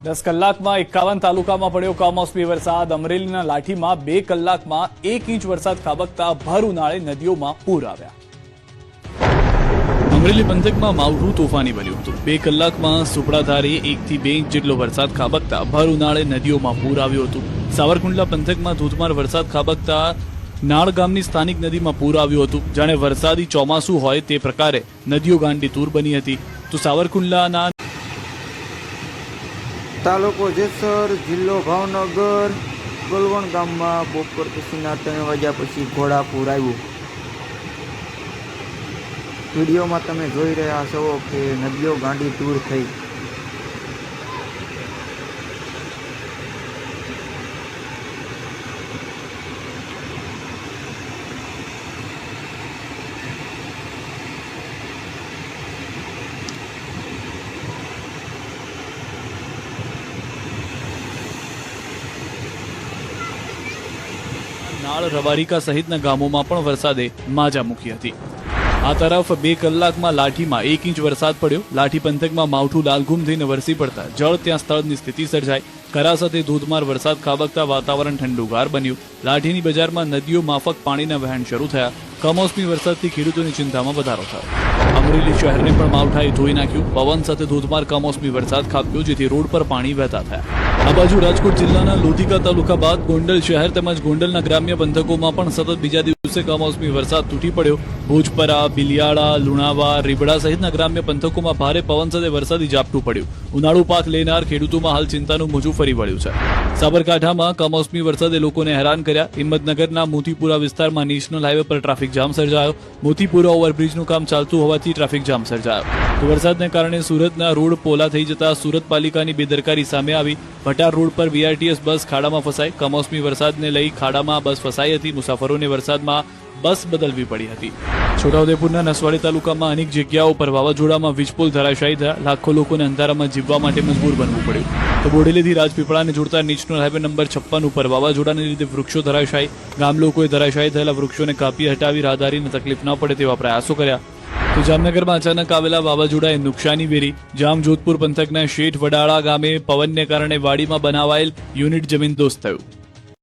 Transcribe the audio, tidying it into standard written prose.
10 કલાકમાં 51 તાલુકામાં પડ્યો કમોસમી વરસાદ। અમરેલીના લાઠીમાં 2 કલાકમાં 1 ઇંચ વરસાદ ખાબકતા ભર ઉનાળે નદીઓમાં પૂર આવ્યા। અમરેલી પંથકમાં માવઠું તોફાની બન્યું હતું। 2 કલાકમાં સુપડાધારે 1 થી 2 ઇંચ જેટલો વરસાદ ખાબકતા ભર ઉનાળે નદીઓમાં પૂર આવ્યું હતું। સાવરકુંડલા પંથકમાં ધોધમાર વરસાદ ખાબકતા નાળ ગામની સ્થાનિક નદીમાં પૂર આવ્યું હતું। જાણે વરસાદી ચોમાસું હોય તે પ્રકારે નદીઓ ગાંડી તૂર બની હતી। તો સાવરકુંડલાના તાલુકો જેસર, જિલ્લો ભાવનગર, ગલવણ ગામમાં બપોર પછીના 3 વાગ્યા પછી ઘોડાપૂર આવ્યું। વિડીયોમાં તમે જોઈ રહ્યા છો કે નદીઓ ગાંડી તૂર થઈ। નાળ, રવારીકા સહિતના ગામોમાં પણ વરસાદે માજા મૂકી હતી। આ તરફ 2 કલાકમાં લાઠીમાં 1 ઇંચ વરસાદ પડ્યો। લાઠી પંથકમાં માવઠું લાલઘુમ થઈને વરસી પડતા જળ ત્યાં સ્થળની સ્થિતિ સર્જાઈ। કરા સાથે ધોધમાર વરસાદ ખાબકતા વાતાવરણ ઠંડુગાર બન્યું। લાઠીની બજારમાં નદીઓ માફક પાણીના વહેણ શરૂ થયા। કમોસમી વરસાદથી ખેડૂતોની ચિંતામાં વધારો થયો। અમરેલી શહેરને પણ માવઠાએ ધોઈ નાખ્યું। પવન સાથે ધોધમાર કમોસમી વરસાદ ખાબક્યો, જેથી રોડ પર પાણી વહેતા થયા। આ બાજુ રાજકોટ જિલ્લાના લોધિકા તાલુકા બાદ ગોંડલ શહેર તેમજ ગોંડલના ગ્રામ્ય પંથકોમાં પણ સતત બીજા દિવસે કમોસમી વરસાદ તૂટી પડ્યો। ભોજપરા, બિલિયાળા, લુણાવા, રીબડા સહિતના ગ્રામ્ય પંથકોમાં ભારે પવન સાથે વરસાદી ઝાપટું પડ્યું। ઉનાળુ પાક લેનાર ખેડૂતોમાં હાલ ચિંતાનું મોજું ફરી વળ્યું છે। સાબરકાંઠામાં કમોસમી વરસાદે લોકોને હેરાન કર્યા। હિંમતનગરના મોતીપુરા વિસ્તારમાં નેશનલ હાઈવે પર ટ્રાફિક જામ સર્જાયો। મોતીપુરા ઓવરબ્રિજનું કામ ચાલતું હોવાથી ટ્રાફિક જામ સર્જાયો। તો વરસાદને કારણે સુરતના રોડ પોલા થઈ જતા સુરત પાલિકાની બેદરકારી સામે આવી। ભટાર રોડ પર વીઆરટીએસ બસ ખાડામાં ફસાઈ। કમોસમી વરસાદને લઈ ખાડામાં બસ ફસાઈ હતી। મુસાફરોને વરસાદમાં બસ બદલવી પડી હતી। છોટાઉદેપુરના નસવાડી તાલુકામાં અનેક જગ્યાઓ પર વાવાઝોડામાં વીજપોલ ધરાશાયી થયા। લાખો લોકોને અંધારામાં જીવવા માટે મજબૂર બનવું પડ્યું। તો બોડેલીથી રાજપીપળાને જોડતા નેશનલ હાઈવે નંબર 56 ઉપર વાવાઝોડાને લીધે વૃક્ષો ધરાશાયી। ગામ લોકોએ ધરાશાયી થયેલા વૃક્ષોને કાપી હટાવી રાહદારીને તકલીફ ન પડે તેવા પ્રયાસો કર્યા। તો જામનગરમાં અચાનક આવેલા વાવાઝોડાએ નુકસાની વેરી। જામજોધપુર પંથકના શેઠ વડાળા ગામે પવનને કારણે વાડીમાં બનાવાયેલ યુનિટ જમીનદોસ્ત થયું।